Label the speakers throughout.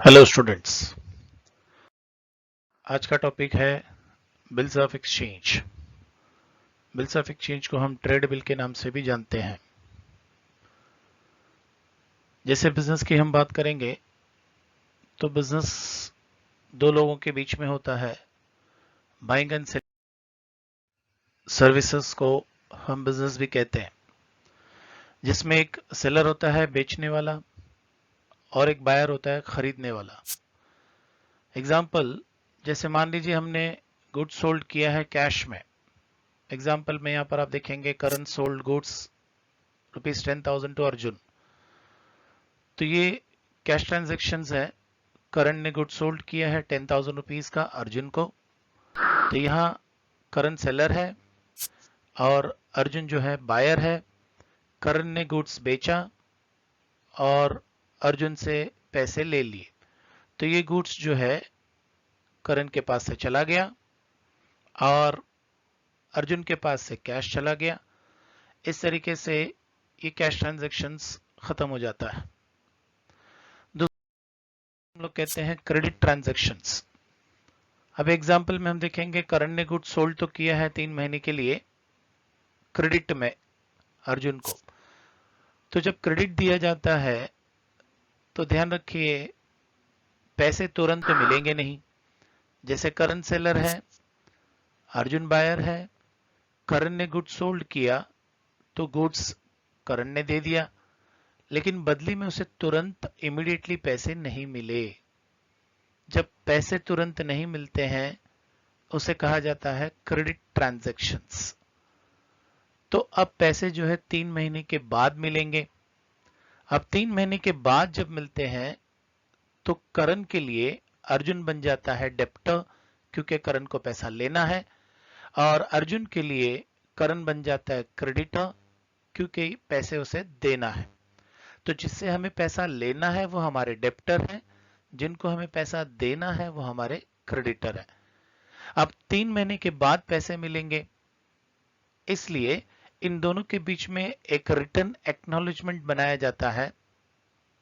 Speaker 1: Hello students. आज का topic है bills of exchange. Bills of exchange को हम ट्रेड बिल के नाम से भी जानते हैं। जैसे बिजनेस की हम बात करेंगे तो बिजनेस दो लोगों के बीच में होता है। बाइंग एंड सर्विसेज को हम बिजनेस भी कहते हैं, जिसमें एक सेलर होता है बेचने वाला और एक बायर होता है खरीदने वाला। एग्जाम्पल, जैसे मान लीजिए हमने गुड्स सोल्ड किया है कैश में। एग्जाम्पल में यहाँ पर आप देखेंगे current sold goods ₹10,000 to Arjun. तो ये कैश ट्रांजेक्शन है। करण ने गुड सोल्ड किया है 10,000 रुपीज का अर्जुन को। तो यहाँ करण सेलर है और अर्जुन जो है बायर है। करण ने गुड्स बेचा और अर्जुन से पैसे ले लिए। तो ये गुड्स जो है करण के पास से चला गया और अर्जुन के पास से कैश चला गया। इस तरीके से ये कैश ट्रांजेक्शन्स खत्म हो जाता है। हम लोग कहते हैं क्रेडिट ट्रांजैक्शंस। अब एग्जांपल में हम देखेंगे करण ने गुड सोल्ड तो किया है 3 महीने के लिए क्रेडिट में अर्जुन को। तो जब क्रेडिट दिया जाता है तो ध्यान रखिए पैसे तुरंत तो मिलेंगे नहीं। जैसे करण सेलर है, अर्जुन बायर है। करण ने गुड सोल्ड किया तो गुड्स करण ने दे दिया, लेकिन बदली में उसे तुरंत इमीडिएटली पैसे नहीं मिले। जब पैसे तुरंत नहीं मिलते हैं उसे कहा जाता है क्रेडिट ट्रांजैक्शंस। तो अब पैसे जो है 3 महीने के बाद मिलेंगे। अब 3 महीने के बाद जब मिलते हैं तो करण के लिए अर्जुन बन जाता है डेप्टर, क्योंकि करण को पैसा लेना है, और अर्जुन के लिए करण बन जाता है क्रेडिटर, क्योंकि पैसे उसे देना है। तो जिससे हमें पैसा लेना है वो हमारे डेप्टर हैं, जिनको हमें पैसा देना है वो हमारे क्रेडिटर हैं। अब 3 महीने के बाद पैसे मिलेंगे, इसलिए इन दोनों के बीच में एक रिटर्न एक्नॉलेजमेंट बनाया जाता है,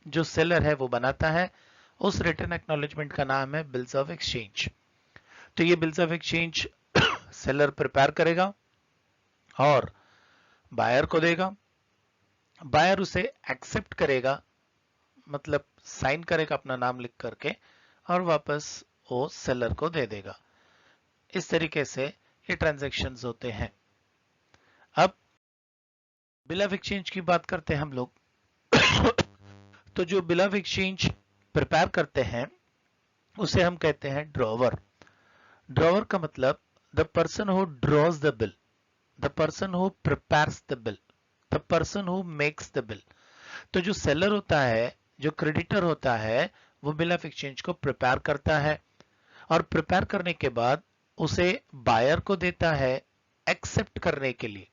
Speaker 1: जो सेलर है वो बनाता है। उस रिटर्न एक्नॉलेजमेंट का नाम है बिल्स ऑफ एक्सचेंज। तो ये bills of exchange seller prepare करेगा और बायर को देगा। बायर उसे एक्सेप्ट करेगा, मतलब साइन करेगा अपना नाम लिख करके, और वापस वो सेलर को दे देगा। इस तरीके से ये ट्रांजैक्शंस होते हैं। अब बिल ऑफ एक्सचेंज की बात करते हैं हम लोग। तो जो बिल ऑफ एक्सचेंज प्रिपेयर करते हैं उसे हम कहते हैं ड्रॉवर। ड्रॉवर का मतलब the person who draws the bill, the person who prepares the bill, the person who makes the bill. तो जो सेलर होता है, जो क्रेडिटर होता है, वो बिल ऑफ एक्सचेंज को प्रिपेयर करता है और प्रिपेयर करने के बाद उसे बायर को देता है एक्सेप्ट करने के लिए।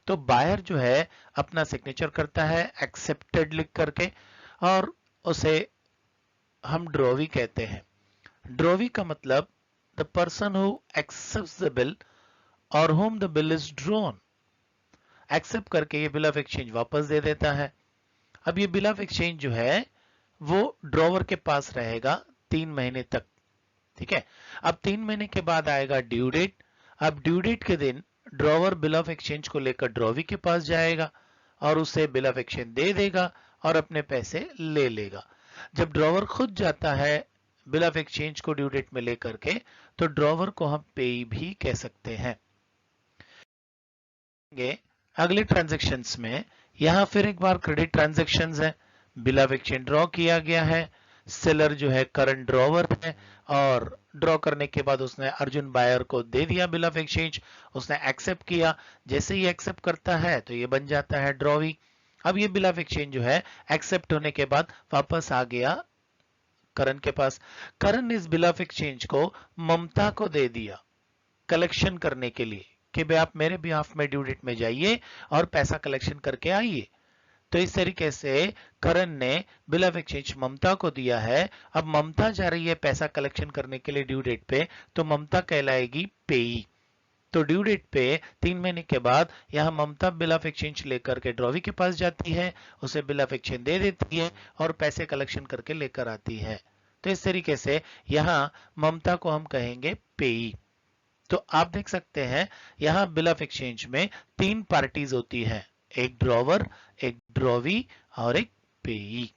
Speaker 1: तो बायर जो है अपना सिग्नेचर करता है एक्सेप्टेड लिख करके, और उसे हम ड्रॉवी कहते हैं। ड्रॉवी का मतलब the person who accepts the bill और whom the bill is drawn. Accept करके ये बिल ऑफ एक्सचेंज वापस दे देता है। अब ये बिल ऑफ एक्सचेंज जो है वो ड्रॉवर के पास रहेगा 3 महीने तक। ठीक है। अब 3 महीने के बाद आएगा ड्यू डेट। अब ड्यू डेट के दिन ड्रॉवर बिल ऑफ एक्सचेंज को लेकर ड्रॉवी के पास जाएगा और उसे बिल ऑफ एक्सचेंज दे देगा और अपने पैसे ले लेगा। जब ड्रॉवर खुद जाता है बिल ऑफ एक्सचेंज को ड्यू डेट में लेकर के, तो ड्रॉवर को हम पेई भी कह सकते हैं। अगले ट्रांजैक्शंस में यहां फिर एक बार क्रेडिट ट्रांजैक्शंस है। बिल ऑफ एक्सचेंज ड्रॉ किया गया है। सेलर जो है करंट ड्रॉवर है और ड्रॉ करने के बाद उसने अर्जुन बायर को दे दिया बिल ऑफ एक्सचेंज। उसने एक्सेप्ट किया। जैसे ही एक्सेप्ट करता है तो ये बन जाता है ड्रॉवी। अब ये बिल ऑफ एक्सचेंज जो है एक्सेप्ट होने के बाद वापस आ गया करण के पास। करण ने इस बिल ऑफ एक्सचेंज को ममता को दे दिया कलेक्शन करने के लिए कि भाई आप मेरे बिहाफ में ड्यू डेट में जाइए और पैसा कलेक्शन करके आइए। तो इस तरीके से करण ने बिल ऑफ एक्सचेंज ममता को दिया है। अब ममता जा रही है पैसा कलेक्शन करने के लिए ड्यू डेट पे, तो ममता कहलाएगी पेई। तो ड्यू डेट पे 3 महीने के बाद यहाँ ममता बिल ऑफ एक्सचेंज लेकर के ड्रॉवी के पास जाती है, उसे बिल ऑफ एक्सचेंज दे देती है और पैसे कलेक्शन करके लेकर आती है। तो इस तरीके से यहाँ ममता को हम कहेंगे पेई। तो आप देख सकते हैं यहाँ बिल ऑफ एक्सचेंज में 3 पार्टीज होती है, एक ड्रॉवर, एक ड्रॉवी और एक पेई।